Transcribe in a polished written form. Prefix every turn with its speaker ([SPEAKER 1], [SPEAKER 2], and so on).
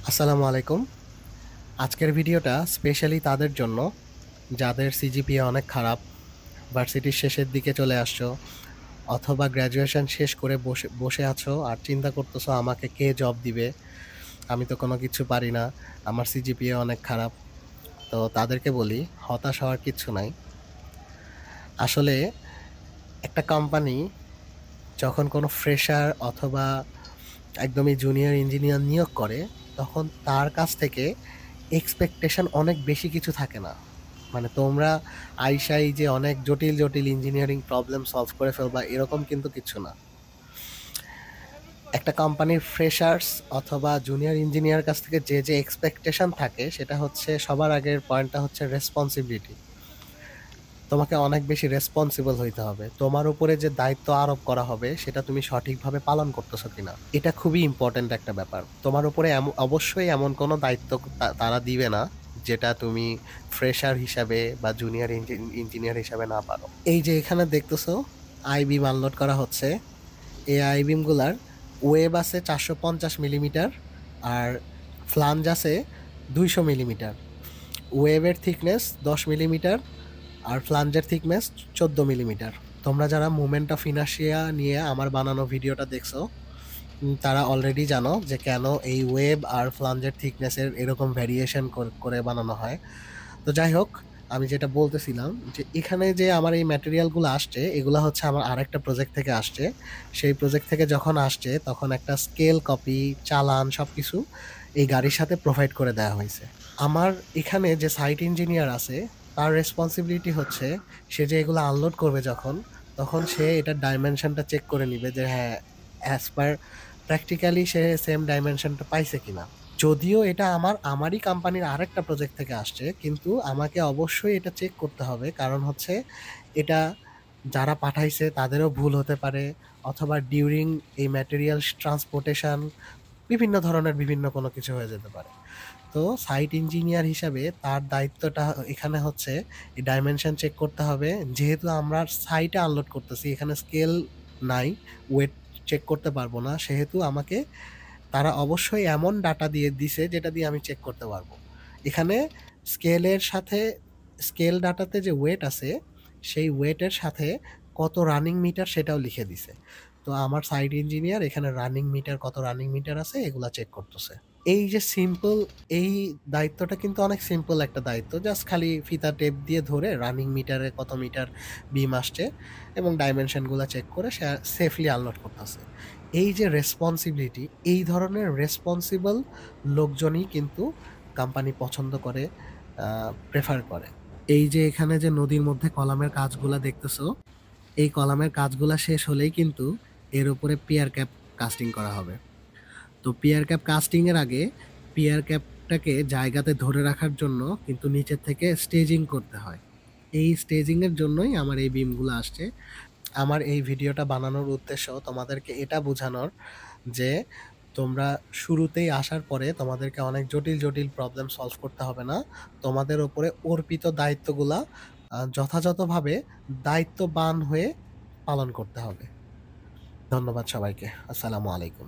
[SPEAKER 1] আসসালামু আলাইকুম। আজকের ভিডিওটা স্পেশালি তাদের জন্য যাদের সিজিপিএ অনেক খারাপ, ভার্সিটির শেষের দিকে চলে আসছো, অথবা গ্র্যাজুয়েশন শেষ করে বসে বসে আছো আর চিন্তা করতেছো আমাকে কে জব দিবে, আমি তো কোনো কিছু পারি না, আমার সিজিপিএ অনেক খারাপ। তো তাদেরকে বলি, হতাশ হওয়ার কিচ্ছু নাই। আসলে একটা কোম্পানি যখন কোনো ফ্রেশার অথবা একদমই জুনিয়র ইঞ্জিনিয়ার নিয়োগ করে, তখন তার কাছ থেকে এক্সপেকটেশন অনেক বেশি কিছু থাকে না। মানে তোমরা আইসাই যে অনেক জটিল জটিল ইঞ্জিনিয়ারিং প্রবলেম সলভ করে ফেলবা, এরকম কিন্তু কিছু না। একটা কোম্পানির ফ্রেশার্স অথবা জুনিয়র ইঞ্জিনিয়ার কাছ থেকে যে যে এক্সপেকটেশন থাকে, সেটা হচ্ছে সবার আগের পয়েন্টটা হচ্ছে রেসপন্সিবিলিটি। তোমাকে অনেক বেশি রেসপন্সিবল হইতে হবে। তোমার উপরে যে দায়িত্ব আরোপ করা হবে সেটা তুমি সঠিকভাবে পালন করতেছো কিনা, এটা খুবই ইম্পর্ট্যান্ট একটা ব্যাপার। তোমার উপরে অবশ্যই এমন কোনো দায়িত্ব তারা দিবে না যেটা তুমি ফ্রেশার হিসাবে বা জুনিয়র ইঞ্জিনিয়ার হিসাবে না পারো। এই যে এখানে দেখতেছো আই বিম আনলোড করা হচ্ছে। এই আই বিমগুলার ওয়েব আছে 450 মিলিমিটার, আর ফ্লাঞ্জ আছে 200 মিলিমিটার। ওয়েবের থিকনেস 10 মিলিমিটার, আর ফ্লাঞ্জের থিকনেস 14 মিলিমিটার। তোমরা যারা মুভমেন্ট অফ ইনার্শিয়া নিয়ে আমার বানানো ভিডিওটা দেখছো, তারা অলরেডি জানো যে কেন এই ওয়েব আর ফ্লাঞ্জের থিকনেসের এরকম ভ্যারিয়েশন করে বানানো হয়। তো যাই হোক, আমি যেটা বলতেছিলাম যে এখানে যে আমার এই ম্যাটেরিয়ালগুলো আসছে, এগুলো হচ্ছে আমার আরেকটা প্রজেক্ট থেকে আসছে। সেই প্রজেক্ট থেকে যখন আসছে তখন একটা স্কেল কপি, চালান, সব কিছু এই গাড়ির সাথে প্রোভাইড করে দেওয়া হয়েছে। আমার এখানে যে সাইট ইঞ্জিনিয়ার আছে, তার রেসপন্সিবিলিটি হচ্ছে সে যে এগুলো আনলোড করবে যখন, তখন সে এটার ডাইমেনশনটা চেক করে নিবে যে হ্যাঁ, অ্যাজ পার প্র্যাকটিক্যালি সে সেম ডাইমেনশনটা পাইছে কিনা। যদিও এটা আমারই কোম্পানির আরেকটা প্রজেক্ট থেকে আসছে, কিন্তু আমাকে অবশ্যই এটা চেক করতে হবে, কারণ হচ্ছে এটা যারা পাঠাইছে তাদেরও ভুল হতে পারে, অথবা ডিউরিং এই ম্যাটেরিয়াল ট্রান্সপোর্টেশন বিভিন্ন ধরনের বিভিন্ন কোনো কিছু হয়ে যেতে পারে। তো সাইট ইঞ্জিনিয়ার হিসাবে তার দায়িত্বটা এখানে হচ্ছে এই ডাইমেনশন চেক করতে হবে। যেহেতু আমরা সাইটে আনলোড করতেছি, এখানে স্কেল নাই, ওয়েট চেক করতে পারবো না, সেহেতু আমাকে তারা অবশ্যই এমন ডাটা দিয়ে দিছে যেটা দিয়ে আমি চেক করতে পারবো। এখানে স্কেলের সাথে, স্কেল ডাটাতে যে ওয়েট আছে, সেই ওয়েটের সাথে কত রানিং মিটার সেটাও লিখে দিছে। তো আমার সাইট ইঞ্জিনিয়ার এখানে রানিং মিটার, কত রানিং মিটার আছে এগুলা চেক করতেছে। এই যে সিম্পল, এই দায়িত্বটা কিন্তু অনেক সিম্পল একটা দায়িত্ব, জাস্ট খালি ফিতা টেপ দিয়ে ধরে রানিং মিটারে কত মিটার বিম আসছে এবং ডাইমেনশনগুলো চেক করে সে সেফলি আনলোড করতেছে। এই যে রেসপন্সিবিলিটি, এই ধরনের রেসপন্সিবল লোকজনই কিন্তু কোম্পানি পছন্দ করে, প্রেফার করে। এই যে এখানে যে নদীর মধ্যে কলামের কাজগুলা দেখতেছো, এই কলামের কাজগুলা শেষ হলেই কিন্তু এর উপরে পিয়ার ক্যাপ কাস্টিং করা হবে। তো পিয়ার ক্যাপ কাস্টিং এর আগে পিয়ার ক্যাপটাকে জায়গাতে ধরে রাখার জন্য কিন্তু নিচের থেকে স্টেজিং করতে হয়। এই স্টেজিং এর জন্যই আমার এই বিমগুলো আসছে। আমার এই ভিডিওটা বানানোর উদ্দেশ্য তোমাদেরকে এটা বোঝানোর যে তোমরা শুরুতেই আসার পরে তোমাদেরকে অনেক জটিল জটিল প্রবলেম সলভ করতে হবে না। তোমাদের ওপরে অর্পিত দায়িত্বগুলা যথাযথভাবে দায়িত্ববান হয়ে পালন করতে হবে। ধন্যবাদ সবাইকে। আসসালামু আলাইকুম।